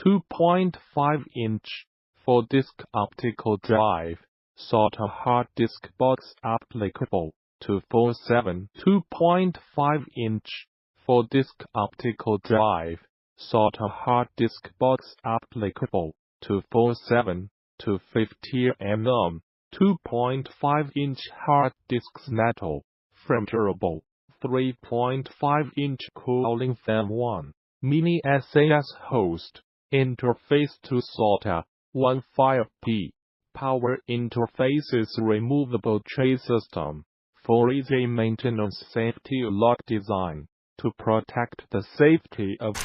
2.5-inch 4-disk optical drive, SATA hard disk box applicable to 47. 2.5-inch 4-disk optical drive, SATA hard disk box applicable to 47 to 50 mm. 2.5-inch hard disks metal, filterable. 3.5-inch cooling fan. 1 mini SAS host, interface to SATA 15P. Power interfaces removable tray system, for easy maintenance. Safety lock design, to protect the safety of